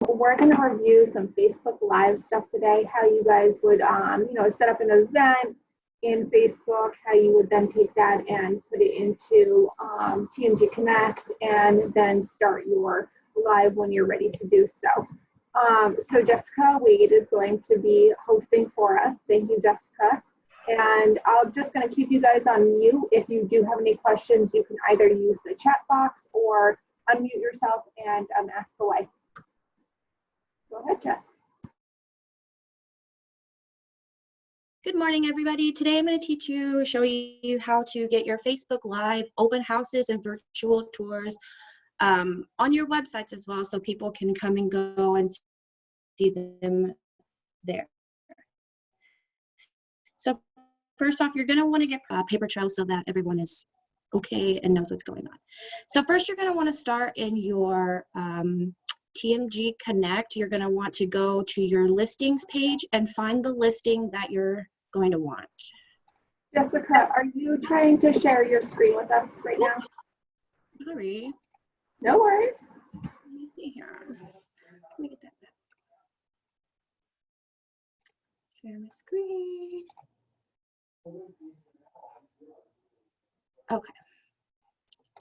we're going to review some Facebook Live stuff today, how you guys would, set up an event in Facebook, how you would then take that and put it into TMG Connect and then start your live when you're ready to do so. So Jessica Wade is going to be hosting for us. Thank you, Jessica. And I'm just going to keep you guys on mute. If you do have any questions, you can either use the chat box or unmute yourself and ask away. Go ahead, Jess. Good morning, everybody. Today I'm going to show you how to get your Facebook Live open houses and virtual tours on your websites as well, so people can come and go and see them there. So first off, you're going to want to get a paper trail so that everyone is okay and knows what's going on. So first, you're going to want to start in your TMG Connect. You're going to want to go to your listings page and find the listing that you're going to want. Jessica, are you trying to share your screen with us right now? Sorry. No worries. Let me see here. Let me get that back. Share my screen. Okay.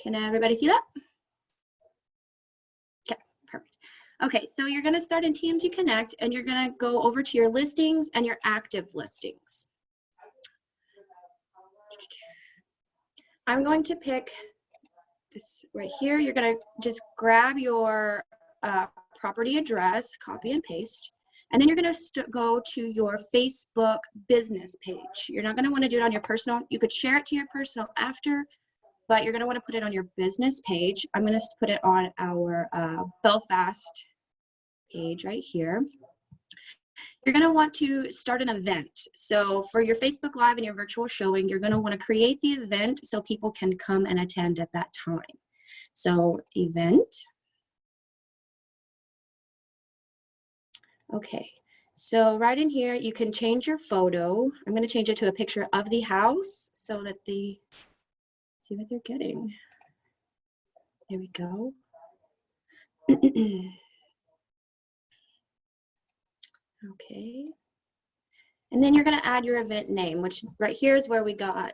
Can everybody see that? Okay, perfect. Okay, so you're going to start in TMG Connect and you're going to go over to your listings and your active listings. I'm going to pick this right here. You're going to just grab your property address, copy and paste, and then you're going to go to your Facebook business page. You're not going to want to do it on your personal. You could share it to your personal after, but you're going to want to put it on your business page. I'm going to put it on our Belfast page right here. You're going to want to start an event. So for your Facebook Live and your virtual showing, you're going to want to create the event so people can come and attend at that time. So event. Okay, so right in here, you can change your photo. I'm going to change it to a picture of the house so that see what they're getting. There we go. Okay. And then you're going to add your event name, which right here is where we got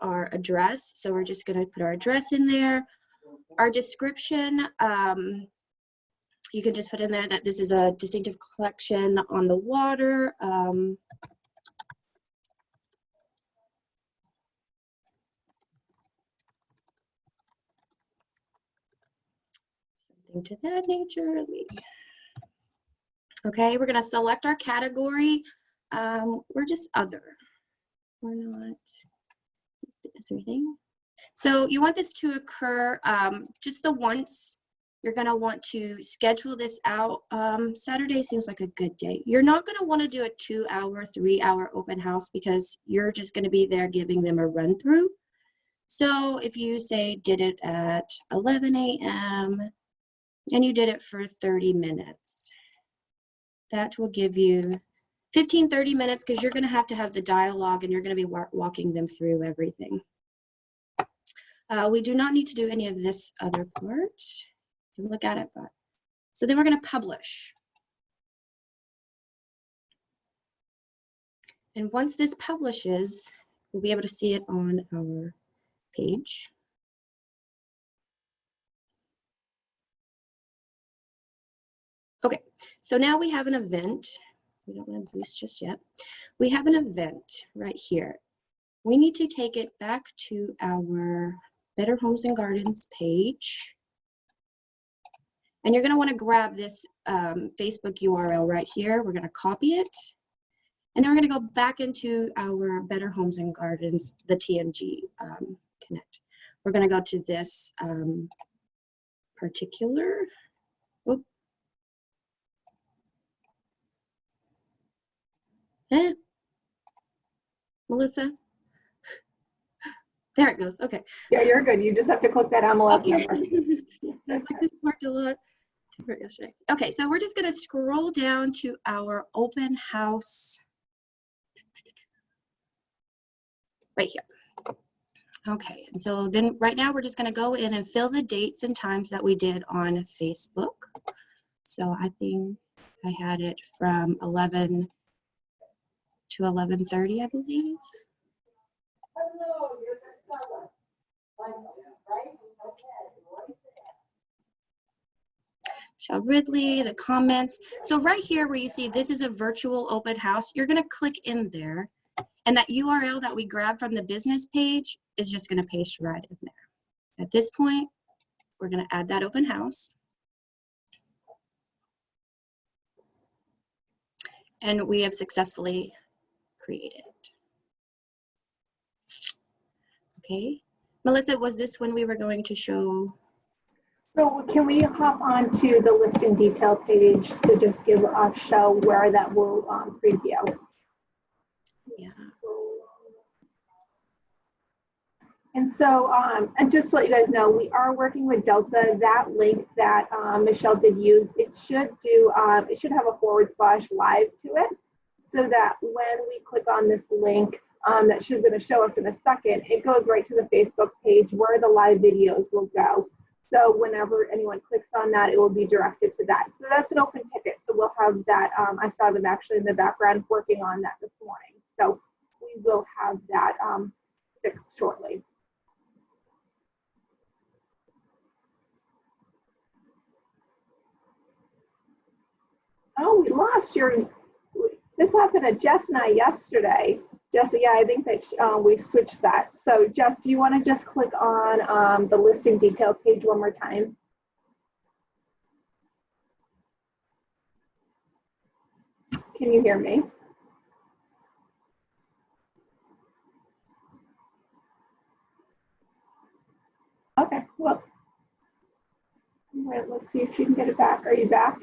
our address. So we're just going to put our address in there. Our description, you can just put in there that this is a distinctive collection on the water. Something to that nature. Okay, we're going to select our category. We're just other. We're not fitness or anything. So you want this to occur just the once. You're going to want to schedule this out. Saturday seems like a good day. You're not going to want to do a 2-hour, 3-hour open house because you're just going to be there giving them a run through. So if you say did it at 11 a.m. and you did it for 30 minutes, that will give you 15-30 minutes because you're going to have the dialogue and you're going to be walking them through everything. We do not need to do any of this other part. You can look at it, but so then we're going to publish. And once this publishes, we'll be able to see it on our page. Okay, so now we have an event. We don't want to boost just yet. We have an event right here. We need to take it back to our Better Homes and Gardens page. And you're going to want to grab this Facebook URL right here. We're going to copy it. And then we're going to go back into our Better Homes and Gardens, the TMG Connect. We're going to go to this particular. Whoop. Melissa? There it goes. Okay. Yeah, you're good. You just have to click that MLS number. I was like, this worked a lot different yesterday. Okay, so we're just going to scroll down to our open house right here. Okay, and so then right now we're just going to go in and fill the dates and times that we did on Facebook. So I think I had it from 11 to 11:30, I believe. Michelle Ridley, the comments. So right here where you see this is a virtual open house, you're gonna click in there, and that URL that we grabbed from the business page is just gonna paste right in there. At this point, we're gonna add that open house. And we have successfully created it. Okay. Melissa, was this when we were going to show? So can we hop on to the listing detail page to just give a show where that will preview? Yeah. And so, and just to let you guys know, we are working with Delta. That link that Michelle did use, it should have a /live to it, so that when we click on this link that she's going to show us in a second, it goes right to the Facebook page where the live videos will go. So whenever anyone clicks on that, it will be directed to that. So that's an open ticket. So we'll have that. I saw them actually in the background working on that this morning. So we will have that fixed shortly. Oh, we lost your, this happened to Jess and I yesterday. Jess, yeah, I think that we switched that. So Jess, do you want to just click on the listing detail page one more time? Can you hear me? Okay, well, wait, let's see if you can get it back. Are you back?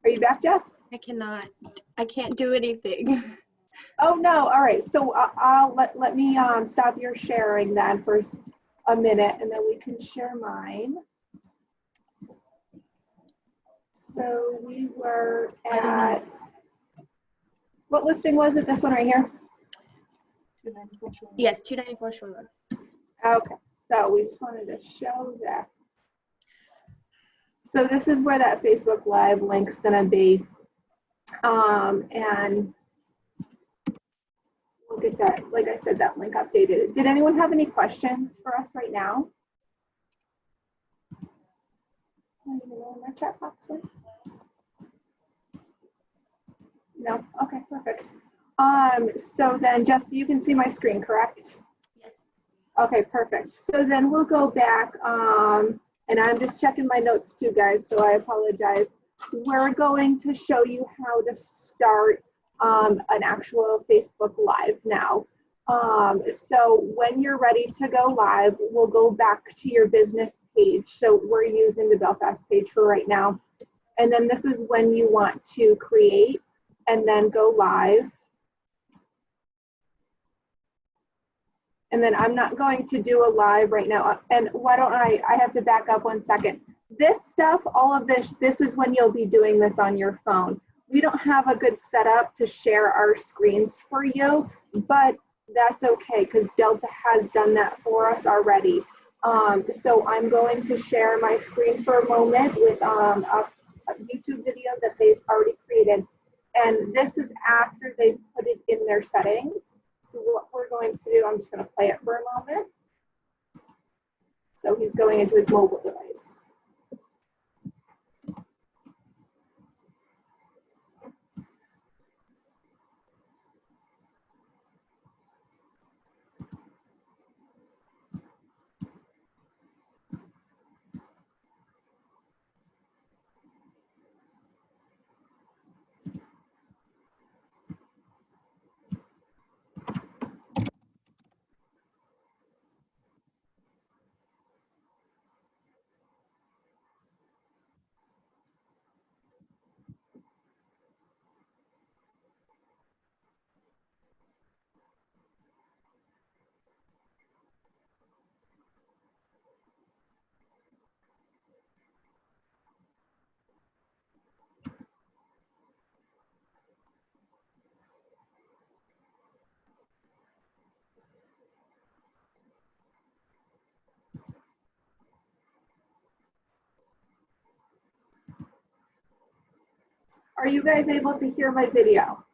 Are you back, Jess? I cannot. I can't do anything. Oh no! All right. So let me stop your sharing then for a minute, and then we can share mine. So we were at, what listing was it? This one right here. Yes, 294 Shore Road. Okay. So we just wanted to show this. So this is where that Facebook Live link's gonna be, and we'll get that, like I said, that link updated. Did anyone have any questions for us right now? I don't even know where my chat box went. No? Okay, perfect. So then, Jesse, you can see my screen, correct? Yes. Okay, perfect. So then we'll go back, and I'm just checking my notes too, guys, so I apologize. We're going to show you how to start an actual Facebook Live now. So when you're ready to go live, we'll go back to your business page. So we're using the Belfast page for right now. And then this is when you want to create and then go live. And then I'm not going to do a live right now. And why don't I have to back up 1 second. This stuff, all of this is when you'll be doing this on your phone. We don't have a good setup to share our screens for you, but that's okay because Delta has done that for us already. So I'm going to share my screen for a moment with a YouTube video that they've already created. And this is after they've put it in their settings. So what we're going to do, I'm just going to play it for a moment. So he's going into his mobile device. Are you guys able to hear my video?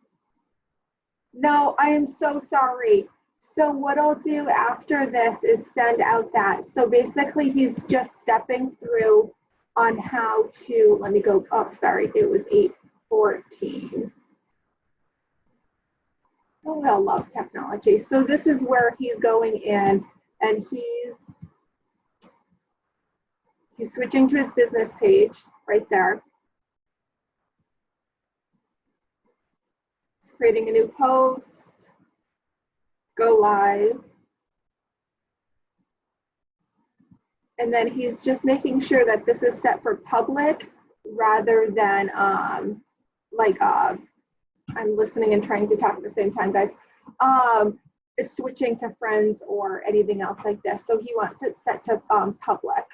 No, I am so sorry. So what I'll do after this is send out that. So basically he's just stepping through on how to, let me go up, sorry, it was 8:14. Oh, I love technology. So this is where he's going in and he's switching to his business page right there. He's creating a new post, go live. And then he's just making sure that this is set for public rather than I'm listening and trying to talk at the same time, guys. Is switching to friends or anything else like this. So he wants it set to public.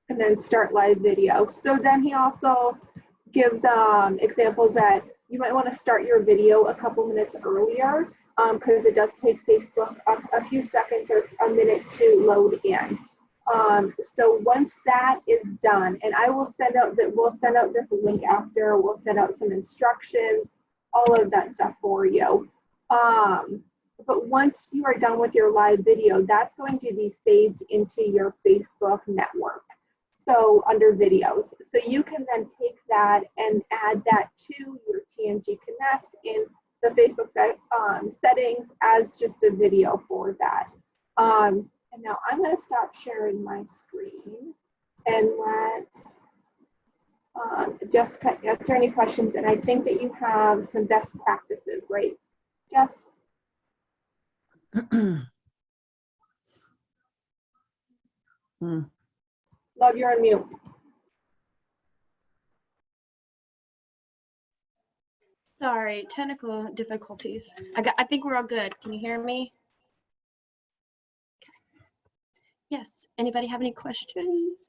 And then start live video. So then he also gives examples that you might want to start your video a couple minutes earlier because it does take Facebook a few seconds or a minute to load in. So once that is done, and I will send out that, we'll send out this link after, we'll send out some instructions, all of that stuff for you. But once you are done with your live video, that's going to be saved into your Facebook network. So under videos. So you can then take that and add that to your TMG Connect in the Facebook settings as just a video for that. And now I'm going to stop sharing my screen and let Jessica answer any questions. And I think that you have some best practices, right, Jess? Love, you're on mute. Sorry, technical difficulties. I think we're all good. Can you hear me? Okay. Yes. Anybody have any questions?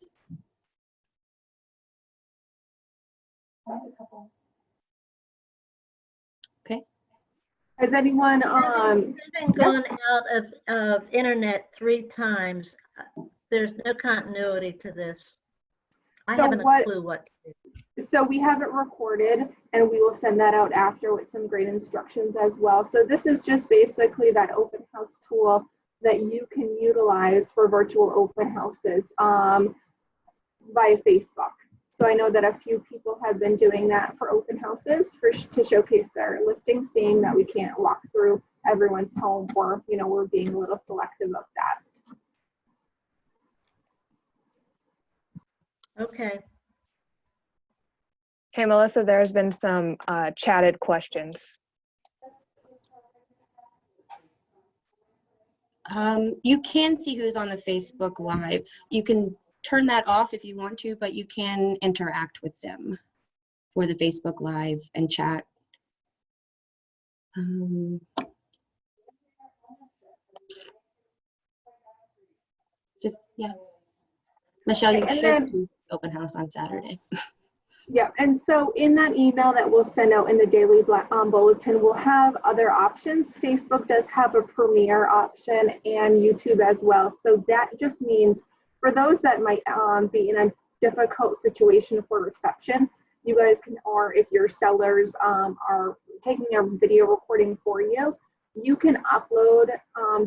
Okay. Has anyone I've been gone out of internet 3 times. There's no continuity to this. I So haven't a clue what to do. So we have it recorded and we will send that out after with some great instructions as well. So this is just basically that open house tool that you can utilize for virtual open houses via Facebook. So I know that a few people have been doing that for open houses to showcase their listings, seeing that we can't walk through everyone's home, or we're being a little selective of that. Okay. Hey, Melissa, there's been some chatted questions. You can see who's on the Facebook Live. You can turn that off if you want to, but you can interact with them for the Facebook Live and chat. Yeah. Michelle, you should do open house on Saturday. Yeah, and so in that email that we'll send out in the daily bulletin, we'll have other options. Facebook does have a premiere option and YouTube as well. So that just means for those that might be in a difficult situation for reception, you guys can, or if your sellers are taking their video recording for you, you can upload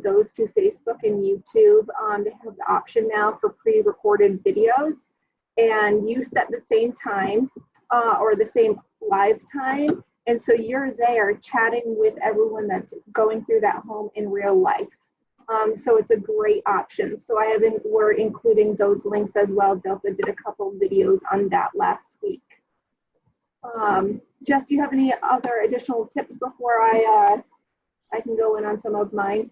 those to Facebook and YouTube. They have the option now for pre-recorded videos. And you set the same time or the same live time. And so you're there chatting with everyone that's going through that home in real life. So it's a great option. So we're including those links as well. Delta did a couple videos on that last week. Jess, do you have any other additional tips before I can go in on some of mine?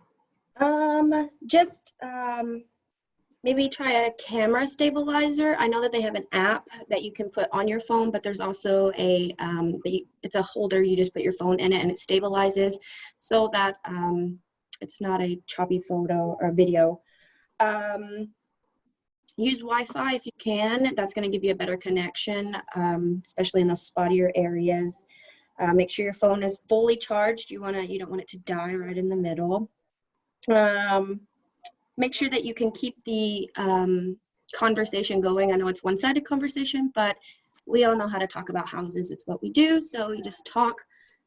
Maybe try a camera stabilizer. I know that they have an app that you can put on your phone, but there's also it's a holder. You just put your phone in it and it stabilizes so that it's not a choppy photo or video. Use Wi-Fi if you can. That's going to give you a better connection, especially in those spottier areas. Make sure your phone is fully charged. You don't want it to die right in the middle. Make sure that you can keep the conversation going. I know it's one-sided conversation, but we all know how to talk about houses. It's what we do. So you just talk.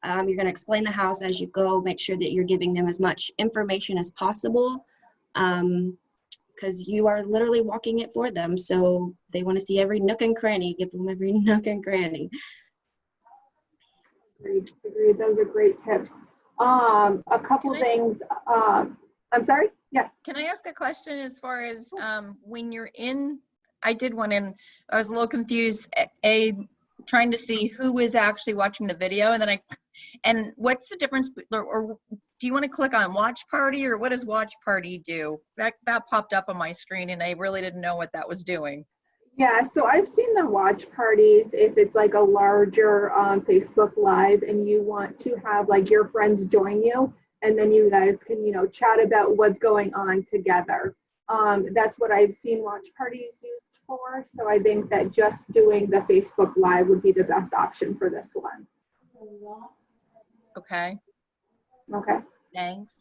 You're going to explain the house as you go. Make sure that you're giving them as much information as possible, because you are literally walking it for them. So they want to see every nook and cranny. Give them every nook and cranny. Agreed. Agreed. Those are great tips. A couple Can I- things. I'm sorry. Yes. Can I ask a question as far as when you're in, I did one and I was a little confused, trying to see who was actually watching the video, and what's the difference, or do you want to click on watch party, or what does watch party do? That popped up on my screen and I really didn't know what that was doing. Yeah, so I've seen the watch parties if it's like a larger Facebook Live and you want to have like your friends join you, and then you guys can, you know, chat about what's going on together. That's what I've seen watch parties used for. So I think that just doing the Facebook Live would be the best option for this one. Okay, Okay. thanks.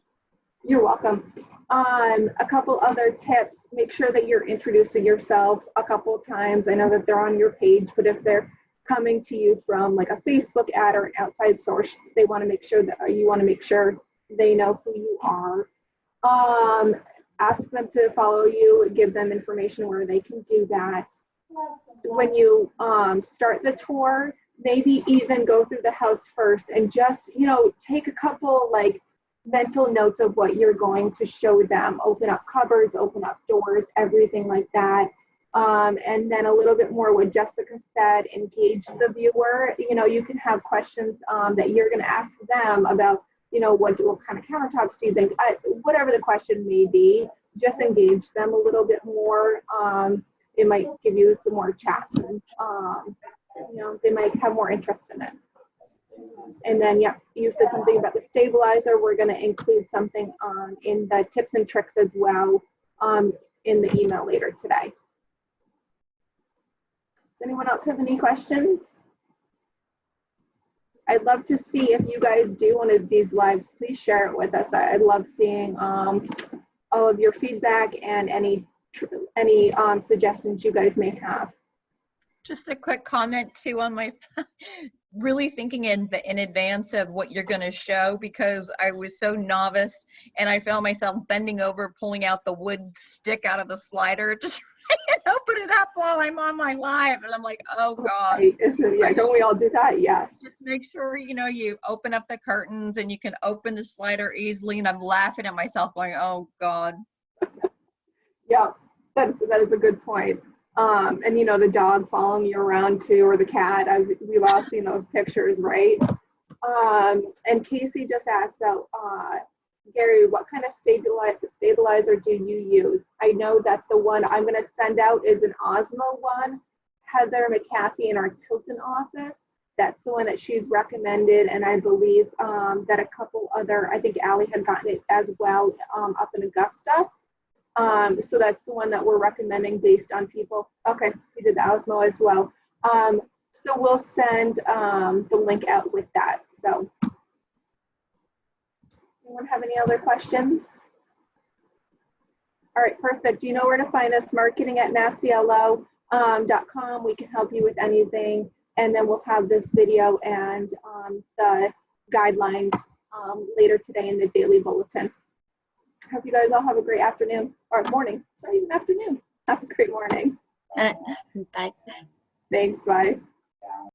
You're welcome. A couple other tips, make sure that you're introducing yourself a couple times. I know that they're on your page, but if they're coming to you from like a Facebook ad or an outside source, they want to make sure that you want to make sure they know who you are. Ask them to follow you, give them information where they can do that. When you start the tour, maybe even go through the house first and just, you know, take a couple like mental notes of what you're going to show them. Open up cupboards, open up doors, everything like that. And then a little bit more what Jessica said, engage the viewer. You know, you can have questions that you're going to ask them about, you know, what kind of countertops do you think? Whatever the question may be, just engage them a little bit more. It might give you some more chat. You know, they might have more interest in it. And then, yeah, you said something about the stabilizer. We're going to include something in the tips and tricks as well in the email later today. Does anyone else have any questions? I'd love to see if you guys do one of these lives, please share it with us. I love seeing all of your feedback and any suggestions you guys may have. Just a quick comment too on my, really thinking in advance of what you're going to show, because I was so novice and I found myself bending over, pulling out the wood stick out of the slider, just trying to open it up while I'm on my live. And I'm like, oh God. Right. Yeah, don't we all do that? Yes. Just make sure, you know, you open up the curtains and you can open the slider easily. And I'm laughing at myself going, oh God. Yeah, that is a good point. And you know, the dog following you around too, or the cat, we've all seen those pictures, right? And Casey just asked about, Gary, what kind of stabilizer do you use? I know that the one I'm going to send out is an Osmo one. Heather McCaffey in our Tilton office, that's the one that she's recommended. And I believe that a couple other, I think Allie had gotten it as well up in Augusta. So that's the one that we're recommending based on people. Okay, we did the Osmo as well. So we'll send the link out with that. So anyone have any other questions? All right, perfect. You know where to find us, marketing@masscielo.com. We can help you with anything. And then we'll have this video and the guidelines later today in the daily bulletin. Hope you guys all have a great afternoon or morning. It's not even afternoon. Have a great morning. Bye. Thanks. Bye.